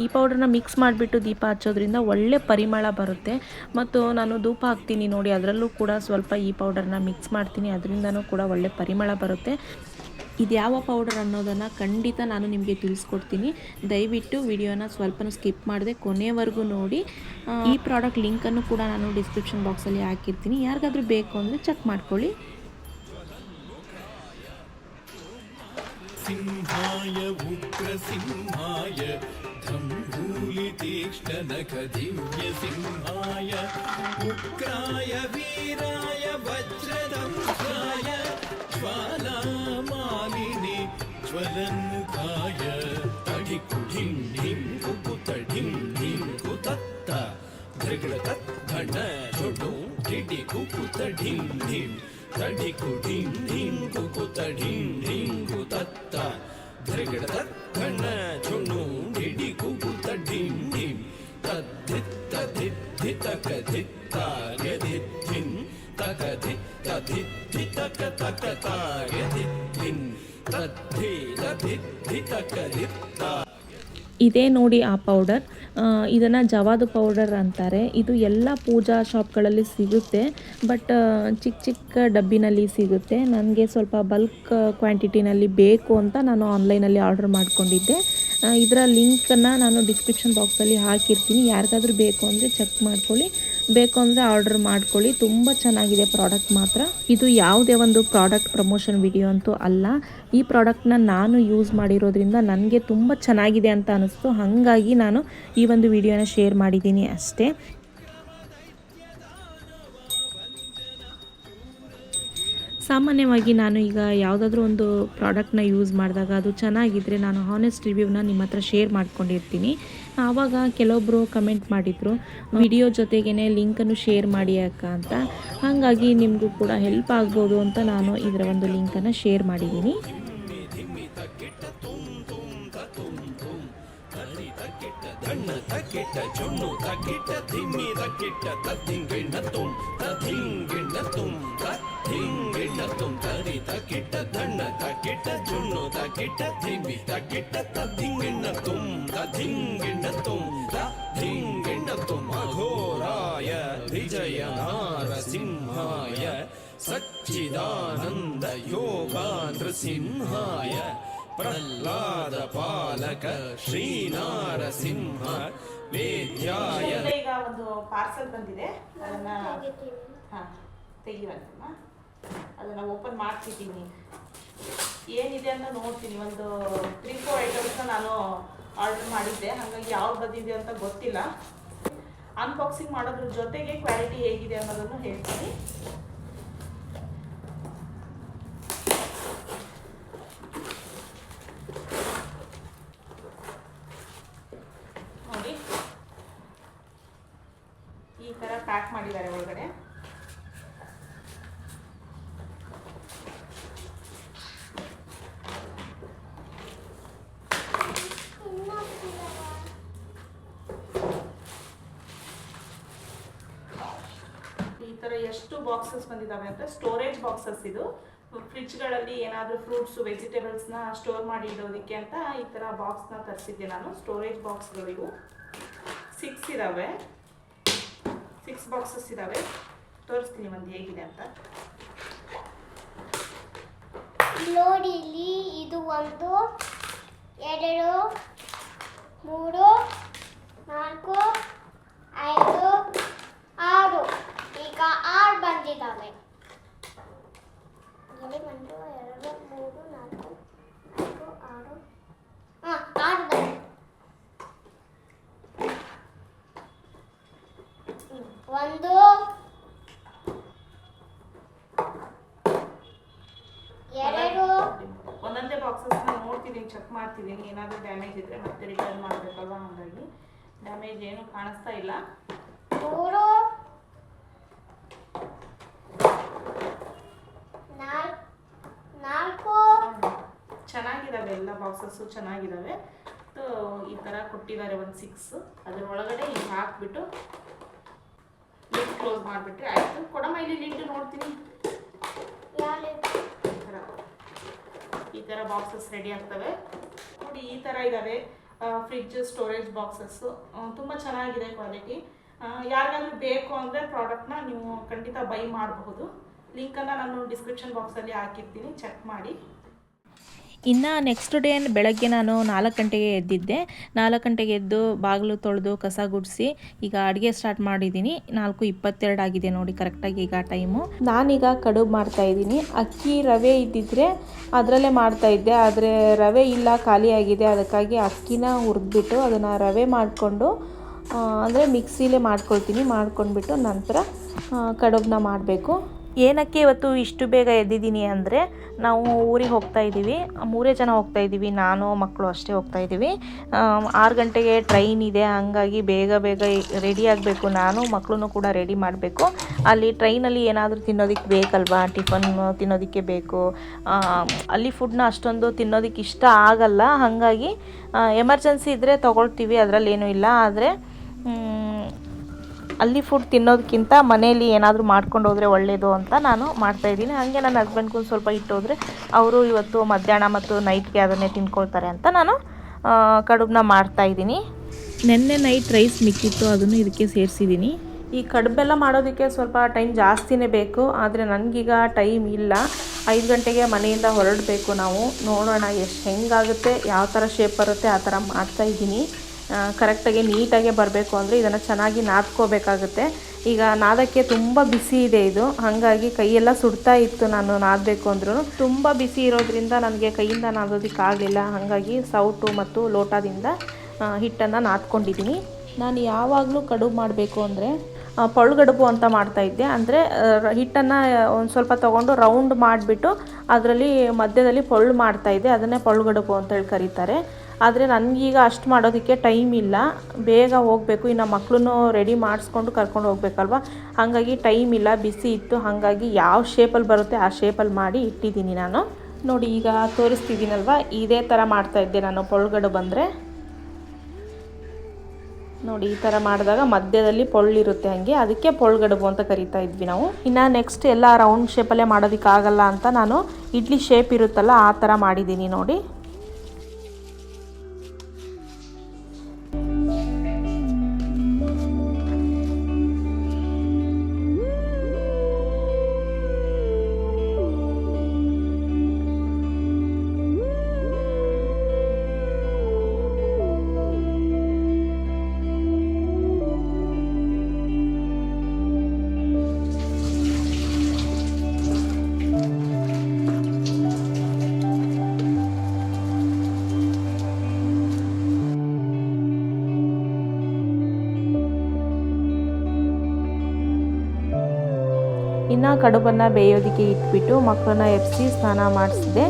[SPEAKER 2] ಈ ಪೌಡರ್ನ ಮಿಕ್ಸ್ ಮಾಡಿಬಿಟ್ಟು ದೀಪ ಹಚ್ಚೋದ್ರಿಂದ ಒಳ್ಳೆ ಪರಿಮಳ ಬರುತ್ತೆ. ಮತ್ತು ನಾನು ಧೂಪ ಹಾಕ್ತೀನಿ ನೋಡಿ, ಅದರಲ್ಲೂ ಕೂಡ ಸ್ವಲ್ಪ ಈ ಪೌಡರ್ನ ಮಿಕ್ಸ್ ಮಾಡ್ತೀನಿ, ಅದರಿಂದನೂ ಕೂಡ ಒಳ್ಳೆ ಪರಿಮಳ ಬರುತ್ತೆ. ಇದು ಯಾವ ಪೌಡರ್ ಅನ್ನೋದನ್ನು ಖಂಡಿತ ನಾನು ನಿಮಗೆ ತಿಳಿಸ್ಕೊಡ್ತೀನಿ. ದಯವಿಟ್ಟು ವಿಡಿಯೋನ ಸ್ವಲ್ಪನೂ ಸ್ಕಿಪ್ ಮಾಡದೆ ಕೊನೆವರೆಗೂ ನೋಡಿ. ಈ ಪ್ರಾಡಕ್ಟ್ ಲಿಂಕನ್ನು ಕೂಡ ನಾನು ಡಿಸ್ಕ್ರಿಪ್ಷನ್ ಬಾಕ್ಸಲ್ಲಿ ಹಾಕಿರ್ತೀನಿ, ಯಾರಿಗಾದ್ರೂ ಬೇಕು ಅಂದರೆ ಚೆಕ್ ಮಾಡ್ಕೊಳ್ಳಿ.
[SPEAKER 4] ಸಿಂಹಾಯ ಉಗ್ರ ಸಿಂಹಾಯ ಧಂಭೂಲಿ ತೀಕ್ಷ್ಣ ನಖ ದಿವ್ಯ ಸಿಂಹಾಯ ಉಗ್ರಾಯ ವೀರಾಯ ವಜ್ರದಂಭಾಯ ಜ್ವಾಲಾ ಮಾಲಿನಿ ಜ್ವಲನ್ಮುಖಾಯ ತಡಿಕು ಢಿಂ ಢಿಂ ಕುಕುತ ಢಿಂ ಢಿಂ ಕುತತ್ತ ಧೃಗಳ ತತ್ ಧಣ ಜೊಡು ಢಿಡಿ ಕುಕುತ ಢಿಂ ಢಿಂ ತಡಿಕು ಢಿಂ ಢಿಂ ಕುಕುತ ಢಿಂ ಢಿಂ ಕುತತ್ತ ಧೃಗಳ ತತ್ ಧಣ ಜೊಡು ಢಿಡಿ ಕುಕುತ ಢಿಂ ಢಿಂ ತದ್ಧಿತ್ತ ಧಿದ್ಧಿತಕ ಧಿತ್ತಾರ್ಯ ಧಿದ್ಧಿನ್ ತಕ ಧಿತ್ತ ಧಿದ್ಧಿತಕ ತಕ ತಾರ್ಯ ಧಿದ್ಧಿನ್ ತದ್ಧೀತ ಧಿದ್ಧಿತಕ ಧಿತ್ತ.
[SPEAKER 2] ಇದೇ ನೋಡಿ ಆ ಪೌಡರ್. ಇದನ್ನು ಜವಾದು ಪೌಡರ್ ಅಂತಾರೆ. ಇದು ಎಲ್ಲ ಪೂಜಾ ಶಾಪ್ಗಳಲ್ಲಿ ಸಿಗುತ್ತೆ, ಬಟ್ ಚಿಕ್ಕ ಚಿಕ್ಕ ಡಬ್ಬಿನಲ್ಲಿ ಸಿಗುತ್ತೆ. ನನಗೆ ಸ್ವಲ್ಪ ಬಲ್ಕ್ ಕ್ವಾಂಟಿಟಿನಲ್ಲಿ ಬೇಕು ಅಂತ ನಾನು ಆನ್ಲೈನಲ್ಲಿ ಆರ್ಡರ್ ಮಾಡ್ಕೊಂಡಿದ್ದೆ. ಇದರ ಲಿಂಕನ್ನು ನಾನು ಡಿಸ್ಕ್ರಿಪ್ಷನ್ ಬಾಕ್ಸಲ್ಲಿ ಹಾಕಿರ್ತೀನಿ, ಯಾರಿಗಾದ್ರೂ ಬೇಕು ಅಂದರೆ ಚೆಕ್ ಮಾಡ್ಕೊಳ್ಳಿ, ಬೇಕು ಅಂದರೆ ಆರ್ಡರ್ ಮಾಡ್ಕೊಳ್ಳಿ. ತುಂಬ ಚೆನ್ನಾಗಿದೆ ಪ್ರಾಡಕ್ಟ್ ಮಾತ್ರ. ಇದು ಯಾವುದೇ ಒಂದು ಪ್ರಾಡಕ್ಟ್ ಪ್ರಮೋಷನ್ ವಿಡಿಯೋ ಅಂತೂ ಅಲ್ಲ. ಈ ಪ್ರಾಡಕ್ಟ್ನ ನಾನು ಯೂಸ್ ಮಾಡಿರೋದ್ರಿಂದ ನನಗೆ ತುಂಬ ಚೆನ್ನಾಗಿದೆ ಅಂತ ಅನ್ನಿಸ್ತು, ಹಾಗಾಗಿ ನಾನು ಈ ಒಂದು ವಿಡಿಯೋನ ಶೇರ್ ಮಾಡಿದ್ದೀನಿ ಅಷ್ಟೇ. ಸಾಮಾನ್ಯವಾಗಿ ನಾನು ಈಗ ಯಾವುದಾದ್ರೂ ಒಂದು ಪ್ರಾಡಕ್ಟ್ನ ಯೂಸ್ ಮಾಡಿದಾಗ ಅದು ಚೆನ್ನಾಗಿದ್ದರೆ ನಾನು ಹಾನೆಸ್ಟ್ ರಿವ್ಯೂನ ನಿಮ್ಮ ಹತ್ರ ಶೇರ್ ಮಾಡ್ಕೊಂಡಿರ್ತೀನಿ. ಆವಾಗ ಕೆಲವೊಬ್ಬರು ಕಮೆಂಟ್ ಮಾಡಿದರು, ವಿಡಿಯೋ ಜೊತೆಗೇ ಲಿಂಕನ್ನು ಶೇರ್ ಮಾಡಿ ಅಕ್ಕ ಅಂತ. ಹಾಗಾಗಿ ನಿಮಗೂ ಕೂಡ ಹೆಲ್ಪ್ ಆಗ್ಬೋದು ಅಂತ ನಾನು ಇದರ ಒಂದು ಲಿಂಕನ್ನು ಶೇರ್ ಮಾಡಿದ್ದೀನಿ.
[SPEAKER 4] ಧಿಮ್ಮಿ ಧಿಂಗಿಣ್ಣ ತುಂ ತರಿ ತಕಿಟ್ಟ ಧಣ್ಣ ತಕಿಟ್ಟ ಜುಣ್ಣು ತಕಿಟ್ಟ ಧಿಮಿ ತಕಿಟ್ಟ ಧಿಂಗಿಣ್ಣ ತುಂ ಧಿಂಗಿಣ್ಣ ತುಂ ಧಿಂಗಿಣ್ಣ ತುಂ ಅಘೋರಾಯ ವಿಜಯ ನಾರಸಿಂಹಾಯ ಸಚ್ಚಿದಾನಂದ ಯೋಗ ನೃಸಿಂಹಾಯ ಪ್ರಹ್ಲಾದ ಪಾಲಕ ಶ್ರೀನಾರಸಿಂಹ ವೇದ್ಯಾಯ.
[SPEAKER 1] ಈಗ ಒಂದು ಪಾರ್ಸಲ್ ಬಂದಿದೆ, ಅದನ್ನ ತೆಗಿವಂತಮ್ಮ. ಅದನ್ನ ಓಪನ್ ಮಾಡ್ತಿದ್ದೀನಿ, ಏನಿದೆ ಅಂತ ನೋಡ್ತೀನಿ. ಒಂದು 3-4 ಐಟಮ್ಸ್ನ ನಾನು ಆರ್ಡರ್ ಮಾಡಿದ್ದೆ, ಹಾಗಾಗಿ ಯಾವ್ದು ಬಂದಿದೆ ಅಂತ ಗೊತ್ತಿಲ್ಲ. ಅನ್ಬಾಕ್ಸಿಂಗ್ ಮಾಡೋದ್ರ ಜೊತೆಗೆ ಕ್ವಾಲಿಟಿ ಹೇಗಿದೆ ಅನ್ನೋದನ್ನು ಹೇಳ್ತೀನಿ. ನೋಡಿ, ಈ ತರ ಪ್ಯಾಕ್ ಮಾಡಿದ್ದಾರೆ ಒಳಗಡೆ. ಈ ತರ ಎಷ್ಟು ಬಾಕ್ಸಸ್ ಬಂದಿದ್ದಾವೆ ಅಂತ, ಸ್ಟೋರೇಜ್ ಬಾಕ್ಸಸ್ ಇದು. ಫ್ರಿಡ್ಜ್ಗಳಲ್ಲಿ ಏನಾದರೂ ಫ್ರೂಟ್ಸು ವೆಜಿಟೇಬಲ್ಸ್ನ ಸ್ಟೋರ್ ಮಾಡಿ ಇಡೋದಕ್ಕೆ ಅಂತ ಈ ಥರ ಬಾಕ್ಸ್ನ ತರಿಸಿದ್ದೆ ನಾನು. ಸ್ಟೋರೇಜ್ ಬಾಕ್ಸ್ಗಳು ಇವು 6 ಇದ್ದಾವೆ, 6 ಬಾಕ್ಸಸ್ ಇದ್ದಾವೆ. ತೋರಿಸ್ತೀನಿ ಒಂದು ಹೇಗಿದೆ ಅಂತ.
[SPEAKER 3] ನೋಡಿ ಇಲ್ಲಿ, ಇದು 1 2 3 4 5 6, ಈಗ 6 ಬಂದಿದ್ದಾವೆ. ಇಲ್ಲಿ 1 2 3 4 5 6, 6 ಬಂದಿದೆ. 1 2
[SPEAKER 1] ಒಂದೊಂದೇ ಬಾಕ್ಸಸ್ನ ನೋಡ್ತಿದ್ದೀನಿ, ಚೆಕ್ ಮಾಡ್ತಿದ್ದೀನಿ. ಏನಾದರೂ ಡ್ಯಾಮೇಜ್ ಇದ್ದರೆ ಮತ್ತೆ ರಿಟರ್ನ್ ಮಾಡಬೇಕಲ್ವ, ಹಾಗಾಗಿ ಡ್ಯಾಮೇಜ್ ಏನು ಕಾಣಿಸ್ತಾ ಇಲ್ಲ.
[SPEAKER 3] 3 4
[SPEAKER 1] ಚೆನ್ನಾಗಿದ್ದಾವೆ, ಎಲ್ಲ ಬಾಕ್ಸಸ್ಸು ಚೆನ್ನಾಗಿದ್ದಾವೆ. ಈ ಥರ ಕೊಟ್ಟಿದ್ದಾರೆ ಒಂದು 6. ಅದ್ರ ಒಳಗಡೆ ಹಿಂಗೆ ಹಾಕ್ಬಿಟ್ಟು ಲಿಡ್ ಕ್ಲೋಸ್ ಮಾಡಿಬಿಟ್ರೆ ಆಯಿತು. ಕೊಡಮ್ಮ ಇಲ್ಲಿ ಲಿಡ್ ನೋಡ್ತೀನಿ. ಈ ಥರ ಬಾಕ್ಸಸ್ ರೆಡಿ ಆಗ್ತವೆ ನೋಡಿ. ಈ ಥರ ಇದ್ದಾವೆ ಫ್ರಿಡ್ಜ್ ಸ್ಟೋರೇಜ್ ಬಾಕ್ಸಸ್ಸು. ತುಂಬ ಚೆನ್ನಾಗಿದೆ ಕ್ವಾಲಿಟಿ. ಯಾರಿಗಾದ್ರೂ ಬೇಕು ಅಂದರೆ ಪ್ರಾಡಕ್ಟ್ನ ನೀವು ಖಂಡಿತ ಬೈ ಮಾಡಬಹುದು. ಲಿಂಕನ್ನು ನಾನು ಡಿಸ್ಕ್ರಿಪ್ಷನ್ ಬಾಕ್ಸಲ್ಲಿ ಹಾಕಿರ್ತೀನಿ, ಚೆಕ್ ಮಾಡಿ.
[SPEAKER 2] ಇನ್ನು ನೆಕ್ಸ್ಟ್ ಡೇ ಬೆಳಗ್ಗೆ ನಾನು 4 ಗಂಟೆಗೆ ಎದ್ದಿದ್ದೆ. 4 ಗಂಟೆಗೆ ಎದ್ದು ಬಾಗಿಲು ತೊಳೆದು ಕಸ ಗುಡಿಸಿ ಈಗ ಅಡುಗೆ ಸ್ಟಾರ್ಟ್ ಮಾಡಿದ್ದೀನಿ. 4:22 ಆಗಿದೆ ನೋಡಿ ಕರೆಕ್ಟಾಗಿ ಈಗ ಟೈಮು. ನಾನೀಗ ಕಡುಬು ಮಾಡ್ತಾಯಿದ್ದೀನಿ. ಅಕ್ಕಿ ರವೆ ಇದ್ದಿದ್ರೆ ಅದರಲ್ಲೇ ಮಾಡ್ತಾಯಿದ್ದೆ, ಆದರೆ ರವೆ ಇಲ್ಲ, ಖಾಲಿಯಾಗಿದೆ. ಅದಕ್ಕಾಗಿ ಅಕ್ಕಿನ ಹುರಿದ್ಬಿಟ್ಟು ಅದನ್ನು ರವೆ ಮಾಡಿಕೊಂಡು ಅಂದರೆ ಮಿಕ್ಸಿಲೇ ಮಾಡ್ಕೊಳ್ತೀನಿ. ಮಾಡ್ಕೊಂಡ್ಬಿಟ್ಟು ನಂತರ ಕಡುಬನ್ನ ಮಾಡಬೇಕು. ಏನಕ್ಕೆ ಇವತ್ತು ಇಷ್ಟು ಬೇಗ ಎದ್ದಿದ್ದೀನಿ ಅಂದರೆ, ನಾವು ಊರಿಗೆ ಹೋಗ್ತಾಯಿದ್ದೀವಿ. 3 ಜನ ಹೋಗ್ತಾಯಿದ್ದೀವಿ, ನಾನು ಮಕ್ಕಳು ಅಷ್ಟೇ ಹೋಗ್ತಾಯಿದ್ದೀವಿ. 6 ಗಂಟೆಗೆ ಟ್ರೈನ್ ಇದೆ, ಹಾಗಾಗಿ ಬೇಗ ರೆಡಿ ಆಗಬೇಕು. ನಾನು ಮಕ್ಕಳನ್ನು ಕೂಡ ರೆಡಿ ಮಾಡಬೇಕು. ಅಲ್ಲಿ ಟ್ರೈನಲ್ಲಿ ಏನಾದರೂ ತಿನ್ನೋದಕ್ಕೆ ಬೇಕಲ್ವಾ, ಟಿಫನ್ ತಿನ್ನೋದಕ್ಕೆ ಬೇಕು. ಅಲ್ಲಿ ಫುಡ್ನ ಅಷ್ಟೊಂದು ತಿನ್ನೋದಕ್ಕೆ ಇಷ್ಟ ಆಗಲ್ಲ, ಹಾಗಾಗಿ ಎಮರ್ಜೆನ್ಸಿ ಇದ್ದರೆ ತೊಗೊಳ್ತೀವಿ, ಅದರಲ್ಲೇನೂ ಇಲ್ಲ. ಆದರೆ ಅಲ್ಲಿ ಫುಡ್ ತಿನ್ನೋದಕ್ಕಿಂತ ಮನೆಯಲ್ಲಿ ಏನಾದರೂ ಮಾಡ್ಕೊಂಡು ಹೋದರೆ ಒಳ್ಳೆಯದು ಅಂತ ನಾನು ಮಾಡ್ತಾಯಿದ್ದೀನಿ. ಹಾಗೆ ನನ್ನ ಹಸ್ಬೆಂಡ್ಗೂ ಸ್ವಲ್ಪ ಇಟ್ಟೋದ್ರೆ ಅವರು ಇವತ್ತು ಮಧ್ಯಾಹ್ನ ಮತ್ತು ನೈಟ್ಗೆ ಅದನ್ನೇ ತಿನ್ಕೊಳ್ತಾರೆ ಅಂತ ನಾನು ಕಡುಬನ್ನ ಮಾಡ್ತಾಯಿದ್ದೀನಿ. ನೆನ್ನೆ ನೈಟ್ ರೈಸ್ ಮಿಕ್ಕಿತ್ತು, ಅದನ್ನು ಇದಕ್ಕೆ ಸೇರಿಸಿದ್ದೀನಿ. ಈ ಕಡುಬೆಲ್ಲ ಮಾಡೋದಕ್ಕೆ ಸ್ವಲ್ಪ ಟೈಮ್ ಜಾಸ್ತಿನೇ ಬೇಕು, ಆದರೆ ನನಗೀಗ ಟೈಮ್ ಇಲ್ಲ. 5 ಗಂಟೆಗೆ ಮನೆಯಿಂದ ಹೊರಡಬೇಕು ನಾವು. ನೋಡೋಣ ಎಷ್ಟು ಹೆಂಗಾಗುತ್ತೆ, ಯಾವ ಥರ ಶೇಪ್ ಬರುತ್ತೆ ಆ ಥರ ಮಾಡ್ತಾಯಿದ್ದೀನಿ. ಕರೆಕ್ಟಾಗಿ ನೀಟಾಗೆ ಬರಬೇಕು ಅಂದರೆ ಇದನ್ನು ಚೆನ್ನಾಗಿ ನಾದ್ಕೋಬೇಕಾಗುತ್ತೆ. ಈಗ ನಾದಕ್ಕೆ ತುಂಬ ಬಿಸಿ ಇದೆ ಇದು, ಹಾಗಾಗಿ ಕೈಯೆಲ್ಲ ಸುಡ್ತಾ ಇತ್ತು. ನಾನು ನಾದಬೇಕು ಅಂದ್ರೂ ತುಂಬ ಬಿಸಿ ಇರೋದ್ರಿಂದ ನನಗೆ ಕೈಯಿಂದ ನಾದೋದಕ್ಕಾಗಲಿಲ್ಲ. ಹಾಗಾಗಿ ಸೌಟು ಮತ್ತು ಲೋಟದಿಂದ ಹಿಟ್ಟನ್ನು ನಾದ್ಕೊಂಡಿದ್ದೀನಿ. ನಾನು ಯಾವಾಗಲೂ ಕಡುಬು ಮಾಡಬೇಕು ಅಂದರೆ ಪೊಳ್ಗಡುಬು ಅಂತ ಮಾಡ್ತಾಯಿದ್ದೆ. ಅಂದರೆ ಹಿಟ್ಟನ್ನು ಒಂದು ಸ್ವಲ್ಪ ತೊಗೊಂಡು ರೌಂಡ್ ಮಾಡಿಬಿಟ್ಟು ಅದರಲ್ಲಿ ಮಧ್ಯದಲ್ಲಿ ಪೊಳ್ಳು ಮಾಡ್ತಾಯಿದ್ದೆ. ಅದನ್ನೇ ಪೊಳ್ಗಡುಬು ಅಂತೇಳಿ ಕರೀತಾರೆ. ಆದರೆ ನನಗೀಗ ಅಷ್ಟು ಮಾಡೋದಕ್ಕೆ ಟೈಮ್ ಇಲ್ಲ, ಬೇಗ ಹೋಗಬೇಕು. ಇನ್ನು ಮಕ್ಕಳನ್ನು ರೆಡಿ ಮಾಡಿಸ್ಕೊಂಡು ಕರ್ಕೊಂಡು ಹೋಗ್ಬೇಕಲ್ವ, ಹಾಗಾಗಿ ಟೈಮ್ ಇಲ್ಲ, ಬಿಸಿ ಇತ್ತು. ಹಾಗಾಗಿ ಯಾವ ಶೇಪಲ್ಲಿ ಬರುತ್ತೆ ಆ ಶೇಪಲ್ಲಿ ಮಾಡಿ ಇಟ್ಟಿದ್ದೀನಿ ನಾನು. ನೋಡಿ ಈಗ ತೋರಿಸ್ತಿದ್ದೀನಲ್ವ, ಇದೇ ಥರ ಮಾಡ್ತಾಯಿದ್ದೆ ನಾನು ಪೊಳ್ಗಡುಬು ಬಂದರೆ. ನೋಡಿ ಈ ಥರ ಮಾಡಿದಾಗ ಮಧ್ಯದಲ್ಲಿ ಪೊಳ್ಳಿರುತ್ತೆ, ಹಾಗೆ ಅದಕ್ಕೆ ಪೊಳ್ಗಡುಬು ಅಂತ ಕರಿತಾ ಇದ್ವಿ ನಾವು. ಇನ್ನು ನೆಕ್ಸ್ಟ್ ಎಲ್ಲ ರೌಂಡ್ ಶೇಪಲ್ಲೇ ಮಾಡೋದಕ್ಕಾಗಲ್ಲ ಅಂತ ನಾನು ಇಡ್ಲಿ ಶೇಪ್ ಇರುತ್ತಲ್ಲ ಆ ಥರ ಮಾಡಿದ್ದೀನಿ ನೋಡಿ. ಇನ್ನು ಕಡುಬನ್ನು ಬೇಯೋದಕ್ಕೆ ಇಟ್ಬಿಟ್ಟು ಮಕ್ಕಳನ್ನ ಎಬ್ಬಿಸಿ ಸ್ನಾನ ಮಾಡಿಸಿದೆ.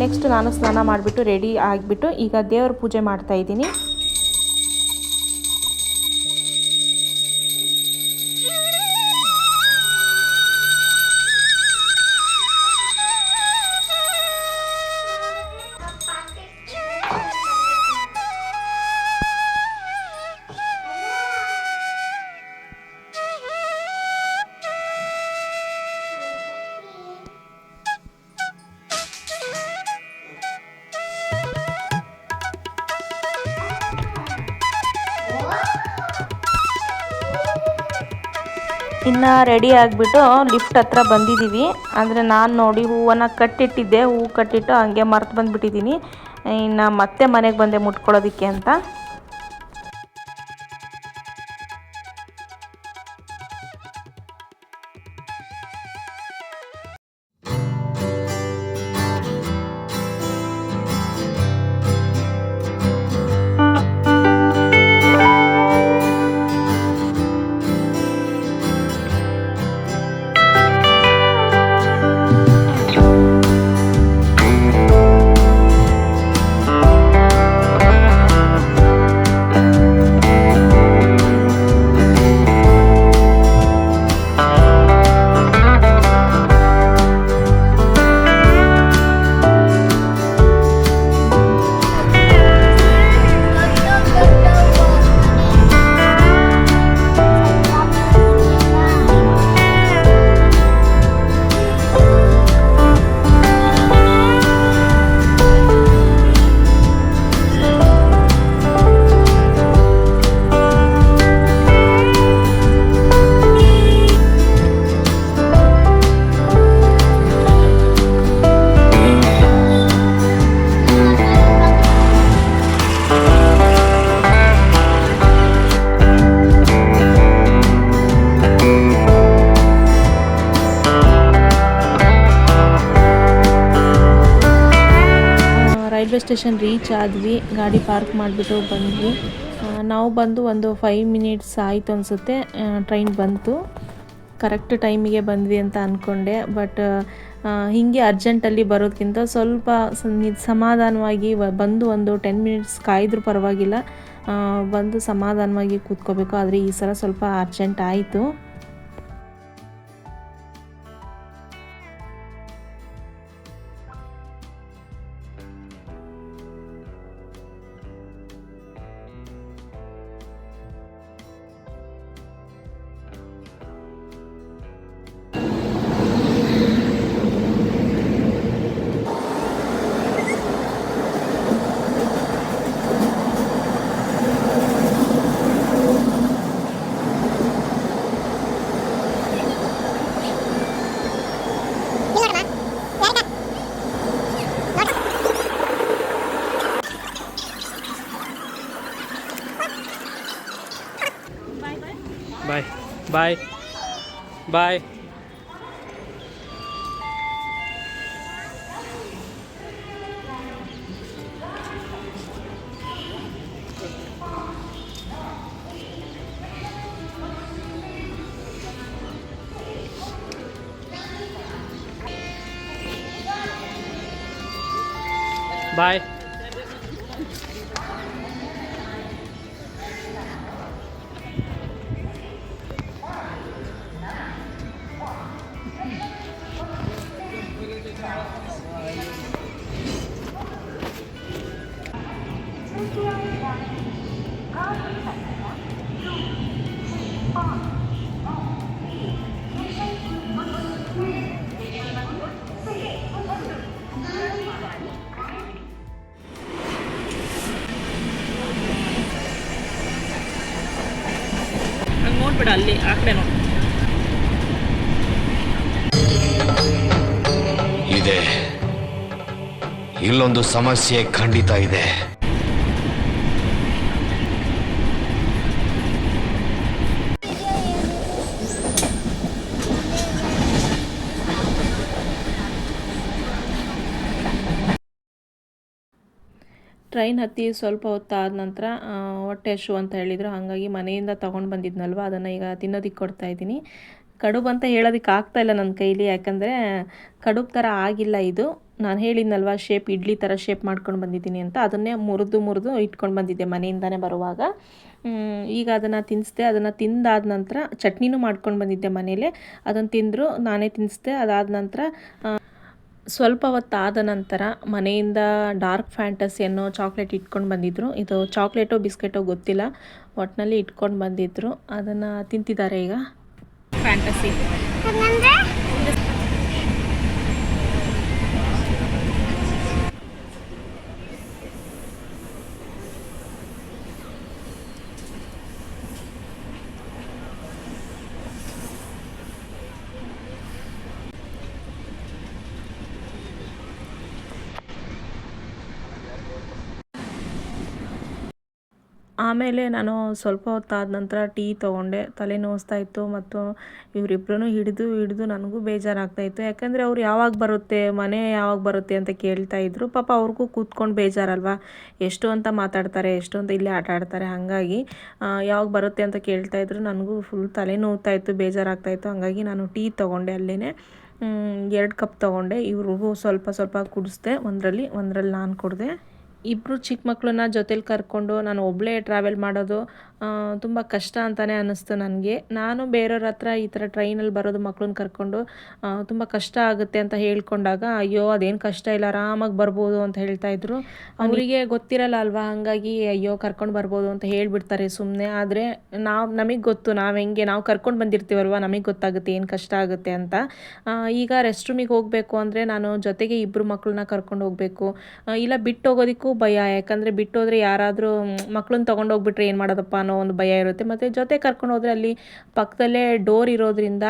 [SPEAKER 2] ನೆಕ್ಸ್ಟ್ ನಾನು ಸ್ನಾನ ಮಾಡಿಬಿಟ್ಟು ರೆಡಿ ಆಗಿಬಿಟ್ಟು ಈಗ ದೇವ್ರ ಪೂಜೆ ಮಾಡ್ತಾಯಿದ್ದೀನಿ. ಇನ್ನು ರೆಡಿ ಆಗಿಬಿಟ್ಟು ಲಿಫ್ಟ್ ಹತ್ರ ಬಂದಿದ್ದೀವಿ. ಅಂದರೆ ನಾನು ನೋಡಿ ಹೂವನ್ನು ಕಟ್ಟಿಟ್ಟಿದ್ದೆ, ಹೂವು ಕಟ್ಟಿಟ್ಟು ಹಂಗೆ ಮರ್ತು ಬಂದುಬಿಟ್ಟಿದ್ದೀನಿ. ಇನ್ನು ಮತ್ತೆ ಮನೆಗೆ ಬಂದೆ ಮುಟ್ಕೊಳ್ಳೋದಕ್ಕೆ ಅಂತ. ರೈಲ್ವೆ ಸ್ಟೇಷನ್ ರೀಚ್ ಆದ್ವಿ, ಗಾಡಿ ಪಾರ್ಕ್ ಮಾಡಿಬಿಟ್ಟು ಬಂದ್ವಿ. ನಾವು ಬಂದು ಒಂದು 5 ಮಿನಿಟ್ಸ್ ಆಯಿತು ಅನಿಸುತ್ತೆ, ಟ್ರೈನ್ ಬಂತು. ಕರೆಕ್ಟ್ ಟೈಮಿಗೆ ಬಂದ್ವಿ ಅಂತ ಅಂದ್ಕೊಂಡೆ. ಬಟ್ ಹೀಗೆ ಅರ್ಜೆಂಟಲ್ಲಿ ಬರೋದಕ್ಕಿಂತ ಸ್ವಲ್ಪ ಸಮಾಧಾನವಾಗಿ ಬಂದು ಒಂದು 10 ಮಿನಿಟ್ಸ್ ಕಾಯ್ದರೂ ಪರವಾಗಿಲ್ಲ, ಬಂದು ಸಮಾಧಾನವಾಗಿ ಕೂತ್ಕೋಬೇಕು. ಆದರೆ ಈ ಸಲ ಸ್ವಲ್ಪ ಅರ್ಜೆಂಟ್ ಆಯಿತು.
[SPEAKER 5] Bye. Bye. Bye. Bye.
[SPEAKER 1] ನೋಡ್ಬೇಡ, ಅಲ್ಲಿ ಆ ಕಡೆ ನೋಡು.
[SPEAKER 6] ಇದೆ, ಇಲ್ಲೊಂದು ಸಮಸ್ಯೆ ಖಂಡಿತ ಇದೆ.
[SPEAKER 2] ಟ್ರೈನ್ ಹತ್ತಿ ಸ್ವಲ್ಪ ಹೊತ್ತಾದ ನಂತರ ಹೊಟ್ಟೆ ಹಶು ಅಂತ ಹೇಳಿದರು. ಹಾಗಾಗಿ ಮನೆಯಿಂದ ತೊಗೊಂಡು ಬಂದಿದ್ನಲ್ವ, ಅದನ್ನು ಈಗ ತಿನ್ನೋದಕ್ಕೆ ಕೊಡ್ತಾಯಿದ್ದೀನಿ. ಕಡುಬು ಅಂತ ಹೇಳೋದಕ್ಕೆ ಆಗ್ತಾಯಿಲ್ಲ ನನ್ನ ಕೈಲಿ, ಯಾಕಂದರೆ ಕಡುಬು ಥರ ಆಗಿಲ್ಲ ಇದು. ನಾನು ಹೇಳಿದ್ನಲ್ವ ಶೇಪ್ ಇಡ್ಲಿ ಥರ ಶೇಪ್ ಮಾಡ್ಕೊಂಡು ಬಂದಿದ್ದೀನಿ ಅಂತ, ಅದನ್ನೇ ಮುರಿದು ಇಟ್ಕೊಂಡು ಬಂದಿದ್ದೆ ಮನೆಯಿಂದನೇ ಬರುವಾಗ. ಈಗ ಅದನ್ನು ತಿನ್ನಿಸ್ದೆ. ಅದನ್ನು ತಿಂದಾದ ನಂತರ ಚಟ್ನಿನೂ ಮಾಡ್ಕೊಂಡು ಬಂದಿದ್ದೆ ಮನೇಲೆ, ಅದನ್ನು ತಿಂದರು. ನಾನೇ ತಿನ್ನಿಸ್ದೆ. ಅದಾದ ನಂತರ ಸ್ವಲ್ಪ ಹೊತ್ತಾದ ನಂತರ ಮನೆಯಿಂದ ಡಾರ್ಕ್ ಫ್ಯಾಂಟಸಿ ಅನ್ನೋ ಚಾಕ್ಲೇಟ್ ಇಟ್ಕೊಂಡು ಬಂದಿದ್ದರು. ಇದು ಚಾಕ್ಲೇಟೋ ಬಿಸ್ಕೆಟೋ ಗೊತ್ತಿಲ್ಲ, ಒಟ್ಟಿನಲ್ಲಿ ಇಟ್ಕೊಂಡು ಬಂದಿದ್ದರು. ಅದನ್ನು ತಿಂತಿದ್ದಾರೆ ಈಗ. ಫ್ಯಾಂಟಸಿ ಆಮೇಲೆ ನಾನು ಸ್ವಲ್ಪ ಹೊತ್ತಾದ ನಂತರ ಟೀ ತೊಗೊಂಡೆ. ತಲೆ ನೋಸ್ತಾ ಇತ್ತು ಮತ್ತು ಇವರಿಬ್ಬರೂ ಹಿಡಿದು ನನಗೂ ಬೇಜಾರಾಗ್ತಾಯಿತ್ತು. ಯಾಕಂದರೆ ಅವ್ರು ಯಾವಾಗ ಬರುತ್ತೆ ಅಂತ ಕೇಳ್ತಾಯಿದ್ರು. ಪಾಪ ಅವ್ರಿಗೂ ಕೂತ್ಕೊಂಡು ಬೇಜಾರಲ್ವ, ಎಷ್ಟು ಅಂತ ಮಾತಾಡ್ತಾರೆ, ಎಷ್ಟು ಅಂತ ಇಲ್ಲೇ ಆಟ ಆಡ್ತಾರೆ. ಹಾಗಾಗಿ ಯಾವಾಗ ಬರುತ್ತೆ ಅಂತ ಕೇಳ್ತಾಯಿದ್ರು. ನನಗೂ ಫುಲ್ ತಲೆ ನೋವ್ತಾಯಿತ್ತು, ಬೇಜಾರಾಗ್ತಾಯಿತ್ತು. ಹಾಗಾಗಿ ನಾನು ಟೀ ತೊಗೊಂಡೆ. ಅಲ್ಲೇ 2 ಕಪ್ ತೊಗೊಂಡೆ. ಇವ್ರಿಗೂ ಸ್ವಲ್ಪ ಕುಡಿಸ್ದೆ. ಒಂದರಲ್ಲಿ ನಾನು ಕುಡಿದೆ. ಇಬ್ಬರು ಚಿಕ್ಕ ಮಕ್ಕಳನ್ನ ಜೊತೇಲಿ ಕರ್ಕೊಂಡು ನಾನು ಒಬ್ಬಳೇ ಟ್ರಾವೆಲ್ ಮಾಡೋದು ತುಂಬ ಕಷ್ಟ ಅಂತಲೇ ಅನ್ನಿಸ್ತು ನನಗೆ. ನಾನು ಬೇರೆಯವ್ರ ಹತ್ರ ಈ ಥರ ಟ್ರೈನಲ್ಲಿ ಬರೋದು ಮಕ್ಕಳನ್ನ ಕರ್ಕೊಂಡು ತುಂಬ ಕಷ್ಟ ಆಗುತ್ತೆ ಅಂತ ಹೇಳ್ಕೊಂಡಾಗ, ಅಯ್ಯೋ ಅದೇನು ಕಷ್ಟ ಇಲ್ಲ, ಆರಾಮಾಗಿ ಬರ್ಬೋದು ಅಂತ ಹೇಳ್ತಾಯಿದ್ರು. ಅವರಿಗೆ ಗೊತ್ತಿರಲ್ಲ ಅಲ್ವಾ, ಹಾಗಾಗಿ ಅಯ್ಯೋ ಕರ್ಕೊಂಡು ಬರ್ಬೋದು ಅಂತ ಹೇಳಿಬಿಡ್ತಾರೆ ಸುಮ್ಮನೆ. ಆದರೆ ನಮಗೆ ಗೊತ್ತು, ನಾವು ಕರ್ಕೊಂಡು ಬಂದಿರ್ತೀವಲ್ವ, ನಮಗೆ ಗೊತ್ತಾಗುತ್ತೆ ಏನು ಕಷ್ಟ ಆಗುತ್ತೆ ಅಂತ. ಈಗ ರೆಸ್ಟ್ ರೂಮಿಗೆ ಹೋಗಬೇಕು ಅಂದರೆ ನಾನು ಜೊತೆಗೆ ಇಬ್ಬರು ಮಕ್ಕಳನ್ನ ಕರ್ಕೊಂಡು ಹೋಗಬೇಕು, ಇಲ್ಲ ಬಿಟ್ಟು ಹೋಗೋದಕ್ಕೂ ಭಯ. ಯಾಕಂದರೆ ಬಿಟ್ಟೋದ್ರೆ ಯಾರಾದರೂ ಮಕ್ಕಳನ್ನ ತೊಗೊಂಡು ಹೋಗ್ಬಿಟ್ರೆ ಏನು ಮಾಡೋದಪ್ಪ ಅನ್ನೋ ಒಂದು ಭಯ ಇರುತ್ತೆ. ಮತ್ತು ಜೊತೆ ಕರ್ಕೊಂಡು ಹೋದರೆ ಅಲ್ಲಿ ಪಕ್ಕದಲ್ಲೇ ಡೋರ್ ಇರೋದ್ರಿಂದ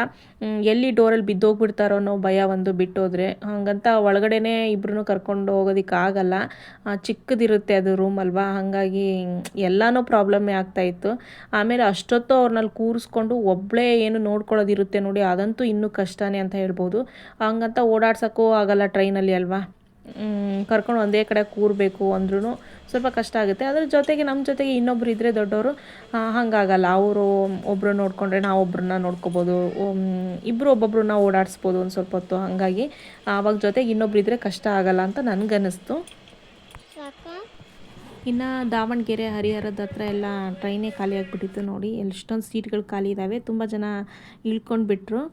[SPEAKER 2] ಎಲ್ಲಿ ಡೋರಲ್ಲಿ ಬಿದ್ದೋಗ್ಬಿಡ್ತಾರೋ ಅನ್ನೋ ಭಯ ಒಂದು ಬಿಟ್ಟೋದ್ರೆ. ಹಾಗಂತ ಒಳಗಡೆನೇ ಇಬ್ಬರೂ ಕರ್ಕೊಂಡು ಹೋಗೋದಕ್ಕೆ ಆಗಲ್ಲ, ಚಿಕ್ಕದಿರುತ್ತೆ ಅದು ರೂಮ್ ಅಲ್ವಾ. ಹಾಗಾಗಿ ಎಲ್ಲನೂ ಪ್ರಾಬ್ಲಮ್ಮೇ ಆಗ್ತಾಯಿತ್ತು. ಆಮೇಲೆ ಅಷ್ಟೊತ್ತು ಅವ್ರನ್ನಲ್ಲಿ ಕೂರಿಸ್ಕೊಂಡು ಒಬ್ಬಳೇ ಏನು ನೋಡ್ಕೊಳ್ಳೋದಿರುತ್ತೆ ನೋಡಿ, ಅದಂತೂ ಇನ್ನೂ ಕಷ್ಟನೇ ಅಂತ ಹೇಳ್ಬೋದು. ಹಂಗಂತ ಓಡಾಡ್ಸೋಕ್ಕೂ ಆಗಲ್ಲ ಟ್ರೈನಲ್ಲಿ ಅಲ್ವಾ, ಕರ್ಕೊಂಡು ಒಂದೇ ಕಡೆ ಕೂರಬೇಕು ಅಂದ್ರೂ ಸ್ವಲ್ಪ ಕಷ್ಟ ಆಗುತ್ತೆ. ಅದ್ರ ಜೊತೆಗೆ ನಮ್ಮ ಜೊತೆಗೆ ಇನ್ನೊಬ್ರು ಇದ್ದರೆ ದೊಡ್ಡವರು ಹಾಗಾಗಲ್ಲ. ಅವರು ಒಬ್ಬರು ನೋಡಿಕೊಂಡ್ರೆ ನಾವು ಒಬ್ಬರನ್ನ ನೋಡ್ಕೋಬೋದು, ಇಬ್ಬರು ಒಬ್ಬೊಬ್ರನ್ನ ಓಡಾಡಿಸ್ಬೋದು ಒಂದು ಸ್ವಲ್ಪ ಹೊತ್ತು. ಹಾಗಾಗಿ ಆವಾಗ ಜೊತೆಗೆ ಇನ್ನೊಬ್ರು ಇದ್ದರೆ ಕಷ್ಟ ಆಗಲ್ಲ ಅಂತ ನನಗನ್ನಿಸ್ತು. ಇನ್ನು ದಾವಣಗೆರೆ ಹರಿಹರದ ಹತ್ರ ಎಲ್ಲ ಟ್ರೈನೇ ಖಾಲಿ ಆಗಿಬಿಟ್ಟಿತ್ತು ನೋಡಿ. ಎಷ್ಟೊಂದು ಸೀಟ್ಗಳು ಖಾಲಿ ಇದ್ದಾವೆ, ತುಂಬ ಜನ ಇಳ್ಕೊಂಡು ಬಿಟ್ಟರು.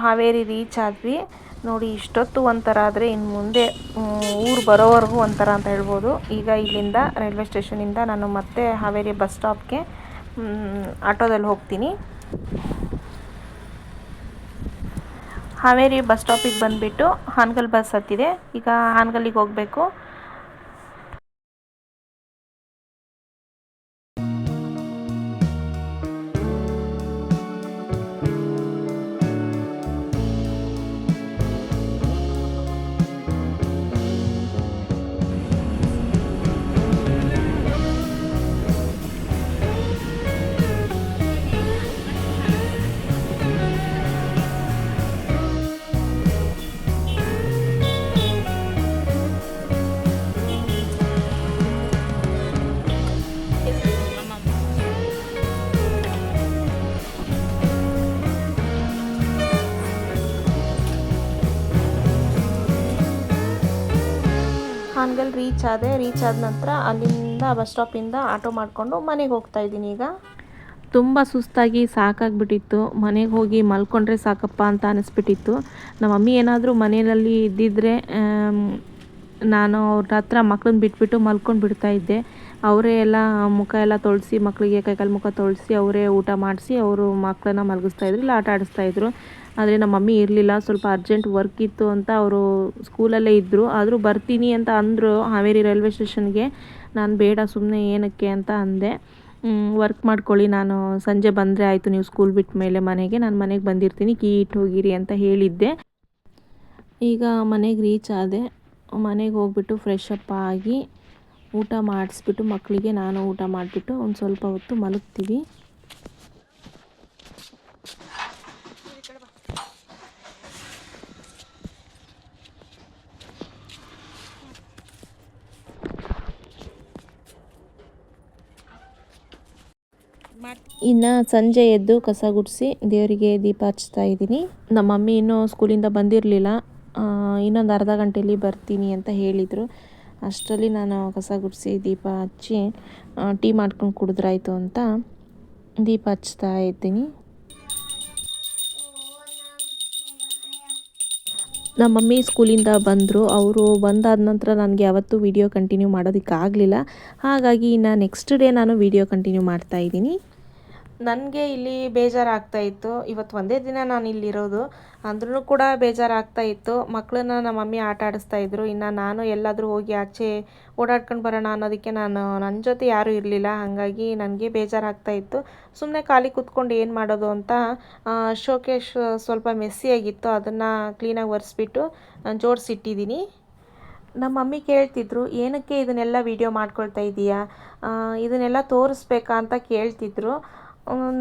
[SPEAKER 2] ಹಾವೇರಿ ರೀಚ್ ಆದ್ವಿ ನೋಡಿ. ಇಷ್ಟೊತ್ತು ಒಂಥರ ಆದರೆ ಇನ್ನು ಮುಂದೆ ಊರು ಬರೋವರೆಗೂ ಒಂಥರ ಅಂತ ಹೇಳ್ಬೋದು. ಈಗ ಇಲ್ಲಿಂದ ರೈಲ್ವೆ ಸ್ಟೇಷನಿಂದ ನಾನು ಮತ್ತೆ ಹಾವೇರಿ ಬಸ್ ಸ್ಟಾಪ್ಗೆ ಆಟೋದಲ್ಲಿ ಹೋಗ್ತೀನಿ. ಹಾವೇರಿ ಬಸ್ ಸ್ಟಾಪಿಗೆ ಬಂದುಬಿಟ್ಟು ಹಾನಗಲ್ ಬಸ್ ಹತ್ತಿದೆ. ಈಗ ಹಾನಗಲ್ಲಿಗೆ ಹೋಗಬೇಕು. ಹಾನಗಲ್ ರೀಚ್ ಆದ ನಂತರ ಅಲ್ಲಿಂದ ಬಸ್ ಸ್ಟಾಪಿಂದ ಆಟೋ ಮಾಡಿಕೊಂಡು ಮನೆಗೆ ಹೋಗ್ತಾ ಇದ್ದೀನಿ. ಈಗ ತುಂಬ ಸುಸ್ತಾಗಿ ಸಾಕಾಗ್ಬಿಟ್ಟಿತ್ತು. ಮನೆಗೆ ಹೋಗಿ ಮಲ್ಕೊಂಡ್ರೆ ಸಾಕಪ್ಪ ಅಂತ ಅನಿಸ್ಬಿಟ್ಟಿತ್ತು. ನಮ್ಮ ಮಮ್ಮಿ ಏನಾದರೂ ಮನೆಯಲ್ಲಿ ಇದ್ದಿದ್ದರೆ ನಾನು ಅವ್ರ ಹತ್ರ ಮಕ್ಳನ್ನ ಬಿಟ್ಬಿಟ್ಟು ಮಲ್ಕೊಂಡು ಬಿಡ್ತಾಯಿದ್ದೆ. ಅವರೇ ಎಲ್ಲ ಮುಖ ಎಲ್ಲ ತೊಳೆಸಿ ಮಕ್ಕಳಿಗೆ ಕೈಕಾಲು ಮುಖ ತೊಳೆಸಿ ಅವರೇ ಊಟ ಮಾಡಿಸಿ ಅವರು ಮಕ್ಕಳನ್ನ ಮಲಗಿಸ್ತಾಯಿದ್ರು, ಇಲ್ಲ ಆಟ ಆಡಿಸ್ತಾಯಿದ್ರು. ಆದರೆ ನಮ್ಮ ಮಮ್ಮಿ ಇರಲಿಲ್ಲ, ಸ್ವಲ್ಪ ಅರ್ಜೆಂಟ್ ವರ್ಕ್ ಇತ್ತು ಅಂತ ಅವರು ಸ್ಕೂಲಲ್ಲೇ ಇದ್ದರು. ಆದರೂ ಬರ್ತೀನಿ ಅಂತ ಅಂದರು ಹಾವೇರಿ ರೈಲ್ವೆ ಸ್ಟೇಷನ್ಗೆ. ನಾನು ಬೇಡ, ಸುಮ್ಮನೆ ಏನಕ್ಕೆ ಅಂತ ಅಂದೆ. ವರ್ಕ್ ಮಾಡ್ಕೊಳ್ಳಿ, ನಾನು ಸಂಜೆ ಬಂದರೆ ಆಯಿತು, ನೀವು ಸ್ಕೂಲ್ ಬಿಟ್ಟ ಮೇಲೆ ಮನೆಗೆ, ನಾನು ಮನೆಗೆ ಬಂದಿರ್ತೀನಿ, ಕೀ ಇಟ್ಟು ಹೋಗಿರಿ ಅಂತ ಹೇಳಿದ್ದೆ. ಈಗ ಮನೆಗೆ ರೀಚ್ ಆದೆ. ಮನೆಗೆ ಹೋಗ್ಬಿಟ್ಟು ಫ್ರೆಶ್ ಅಪ್ ಆಗಿ ಊಟ ಮಾಡಿಸ್ಬಿಟ್ಟು ಮಕ್ಕಳಿಗೆ ನಾನು ಊಟ ಮಾಡಿಬಿಟ್ಟು ಒಂದು ಸ್ವಲ್ಪ ಹೊತ್ತು ಮಲಗ್ತೀವಿ. ಇನ್ನು ಸಂಜೆ ಎದ್ದು ಕಸ ಗುಡಿಸಿ ದೇವರಿಗೆ ದೀಪ ಹಚ್ತಾ ಇದ್ದೀನಿ. ನಮ್ಮ ಮಮ್ಮಿ ಇನ್ನೂ ಸ್ಕೂಲಿಂದ ಬಂದಿರಲಿಲ್ಲ, ಇನ್ನೊಂದು ಅರ್ಧ ಗಂಟೆಯಲ್ಲಿ ಬರ್ತೀನಿ ಅಂತ ಹೇಳಿದರು. ಅಷ್ಟರಲ್ಲಿ ನಾನು ಕಸ ಗುಡಿಸಿ ದೀಪ ಹಚ್ಚಿ ಟೀ ಮಾಡ್ಕೊಂಡು ಕುಡಿದ್ರಾಯ್ತು ಅಂತ ದೀಪ ಹಚ್ತಾ ಇದ್ದೀನಿ. ನಮ್ಮ ಮಮ್ಮಿ ಸ್ಕೂಲಿಂದ ಬಂದರು. ಅವರು ಬಂದಾದ ನಂತರ ನನಗೆ ಯಾವತ್ತೂ ವಿಡಿಯೋ ಕಂಟಿನ್ಯೂ ಮಾಡೋದಕ್ಕಾಗಲಿಲ್ಲ. ಹಾಗಾಗಿ ಇನ್ನು ನೆಕ್ಸ್ಟ್ ಡೇ ನಾನು ವಿಡಿಯೋ ಕಂಟಿನ್ಯೂ ಮಾಡ್ತಾಯಿದ್ದೀನಿ. ನನಗೆ ಇಲ್ಲಿ ಬೇಜಾರಾಗ್ತಾಯಿತ್ತು. ಇವತ್ತು ಒಂದೇ ದಿನ ನಾನು ಇಲ್ಲಿರೋದು, ಅಂದ್ರೂ ಕೂಡ ಬೇಜಾರಾಗ್ತಾಯಿತ್ತು. ಮಕ್ಕಳನ್ನ ನಮ್ಮ ಮಮ್ಮಿ ಆಟ ಆಡಿಸ್ತಾಯಿದ್ರು. ಇನ್ನು ನಾನು ಎಲ್ಲಾದರೂ ಹೋಗಿ ಆಚೆ ಓಡಾಡ್ಕೊಂಡು ಬರೋಣ ಅನ್ನೋದಕ್ಕೆ ನನ್ನ ಜೊತೆ ಯಾರೂ ಇರಲಿಲ್ಲ. ಹಾಗಾಗಿ ನನಗೆ ಬೇಜಾರಾಗ್ತಾಯಿತ್ತು. ಸುಮ್ಮನೆ ಖಾಲಿ ಕೂತ್ಕೊಂಡು ಏನು ಮಾಡೋದು ಅಂತ ಶೋಕೇಶ್ ಸ್ವಲ್ಪ ಮೆಸ್ಸಿಯಾಗಿತ್ತು, ಅದನ್ನು ಕ್ಲೀನಾಗಿ ಒರೆಸ್ಬಿಟ್ಟು ಜೋಡಿಸಿಟ್ಟಿದ್ದೀನಿ. ನಮ್ಮ ಮಮ್ಮಿ ಕೇಳ್ತಿದ್ರು, ಏನಕ್ಕೆ ಇದನ್ನೆಲ್ಲ ವೀಡಿಯೋ ಮಾಡ್ಕೊಳ್ತಾ ಇದ್ದೀಯಾ, ಇದನ್ನೆಲ್ಲ ತೋರಿಸ್ಬೇಕಾ ಅಂತ ಕೇಳ್ತಿದ್ರು.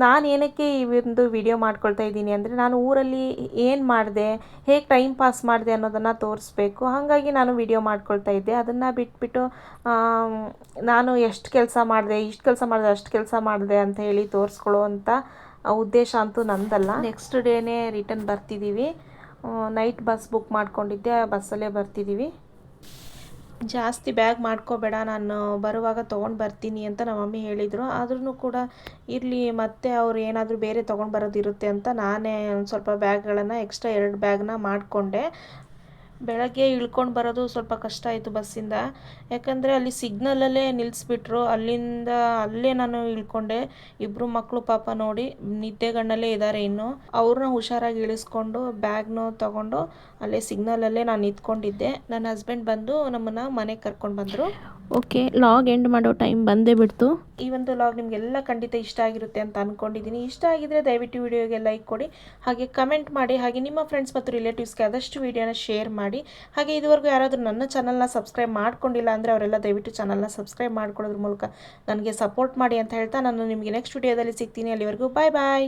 [SPEAKER 2] ನಾನು ಏನಕ್ಕೆ ಈ ಒಂದು ವಿಡಿಯೋ ಮಾಡ್ಕೊಳ್ತಾ ಇದ್ದೀನಿ ಅಂದರೆ, ನಾನು ಊರಲ್ಲಿ ಏನು ಮಾಡಿದೆ, ಹೇಗೆ ಟೈಮ್ ಪಾಸ್ ಮಾಡಿದೆ ಅನ್ನೋದನ್ನು ತೋರಿಸ್ಬೇಕು. ಹಾಗಾಗಿ ನಾನು ವಿಡಿಯೋ ಮಾಡ್ಕೊಳ್ತಾ ಇದ್ದೆ. ಅದನ್ನು ಬಿಟ್ಬಿಟ್ಟು ನಾನು ಎಷ್ಟು ಕೆಲಸ ಮಾಡಿದೆ, ಇಷ್ಟು ಕೆಲಸ ಮಾಡಿದೆ, ಅಷ್ಟು ಕೆಲಸ ಮಾಡಿದೆ ಅಂತ ಹೇಳಿ ತೋರಿಸ್ಕೊಳ್ಳೋ ಅಂಥ ಉದ್ದೇಶ ಅಂತೂ ನಂದಲ್ಲ. ನೆಕ್ಸ್ಟ್ ಡೇನೇ ರಿಟರ್ನ್ ಬರ್ತಿದ್ದೀವಿ. ನೈಟ್ ಬಸ್ ಬುಕ್ ಮಾಡ್ಕೊಂಡಿದ್ದೆ, ಆ ಬಸ್ಸಲ್ಲೇ ಬರ್ತಿದ್ದೀವಿ. ಜಾಸ್ತಿ ಬ್ಯಾಗ್ ಮಾಡ್ಕೋಬೇಡ, ನಾನು ಬರುವಾಗ ತೊಗೊಂಡು ಬರ್ತೀನಿ ಅಂತ ನಮ್ಮ ಮಮ್ಮಿ ಹೇಳಿದರು. ಆದ್ರೂ ಕೂಡ ಇರಲಿ, ಮತ್ತೆ ಅವ್ರು ಏನಾದರೂ ಬೇರೆ ತೊಗೊಂಡು ಬರೋದಿರುತ್ತೆ ಅಂತ ನಾನೇ ಒಂದು ಸ್ವಲ್ಪ ಬ್ಯಾಗ್ಗಳನ್ನು ಎಕ್ಸ್ಟ್ರಾ 2 ಬ್ಯಾಗ್ನ ಮಾಡಿಕೊಂಡೆ. ಬೆಳಗ್ಗೆ ಇಳ್ಕೊಂಡು ಬರೋದು ಸ್ವಲ್ಪ ಕಷ್ಟ ಆಯಿತು ಬಸ್ಸಿಂದ, ಯಾಕಂದರೆ ಅಲ್ಲಿ ಸಿಗ್ನಲಲ್ಲೇ ನಿಲ್ಲಿಸ್ಬಿಟ್ರು. ಅಲ್ಲೇ ನಾನು ಇಳ್ಕೊಂಡೆ. ಇಬ್ಬರು ಮಕ್ಕಳು ಪಾಪ ನೋಡಿ ನಿದ್ದೆಗಣ್ಣಲ್ಲೇ ಇದ್ದಾರೆ. ಇನ್ನು ಅವ್ರನ್ನ ಹುಷಾರಾಗಿ ಇಳಿಸ್ಕೊಂಡು ಬ್ಯಾಗ್ನು ತೊಗೊಂಡು ಅಲ್ಲೇ ಸಿಗ್ನಲಲ್ಲೇ ನಾನು ನಿಂತ್ಕೊಂಡಿದ್ದೆ. ನನ್ನ ಹಸ್ಬೆಂಡ್ ಬಂದು ನಮ್ಮನ್ನು ಮನೆಗೆ ಕರ್ಕೊಂಡು ಬಂದರು. ಓಕೆ, ಲಾಗ್ ಎಂಡ್ ಮಾಡೋ ಟೈಮ್ ಬಂದೇ ಬಿಡ್ತು. ಈ ಒಂದು ಲಾಗ್ ನಿಮಗೆಲ್ಲ ಖಂಡಿತ ಇಷ್ಟ ಆಗಿರುತ್ತೆ ಅಂತ ಅಂದ್ಕೊಂಡಿದ್ದೀನಿ. ಇಷ್ಟ ಆಗಿದ್ರೆ ದಯವಿಟ್ಟು ವಿಡಿಯೋಗೆ ಲೈಕ್ ಕೊಡಿ, ಹಾಗೆ ಕಮೆಂಟ್ ಮಾಡಿ, ಹಾಗೆ ನಿಮ್ಮ ಫ್ರೆಂಡ್ಸ್ ಮತ್ತು ರಿಲೇಟಿವ್ಸ್ಗೆ ಆದಷ್ಟು ವಿಡಿಯೋನ ಶೇರ್ ಮಾಡಿ. ಹಾಗೆ ಇದುವರೆಗೂ ಯಾರಾದರೂ ನನ್ನ ಚಾನಲ್ನ ಸಬ್ಸ್ಕ್ರೈಬ್ ಮಾಡ್ಕೊಂಡಿಲ್ಲ ಅಂದರೆ ಅವರೆಲ್ಲ ದಯವಿಟ್ಟು ಚಾನಲ್ನ ಸಬ್ಸ್ಕ್ರೈಬ್ ಮಾಡ್ಕೊಳ್ಳೋದ್ರ ಮೂಲಕ ನನಗೆ ಸಪೋರ್ಟ್ ಮಾಡಿ ಅಂತ ಹೇಳ್ತಾ ನಾನು ನಿಮಗೆ ನೆಕ್ಸ್ಟ್ ವಿಡಿಯೋದಲ್ಲಿ ಸಿಗ್ತೀನಿ. ಅಲ್ಲಿವರೆಗೂ ಬಾಯ್ ಬಾಯ್.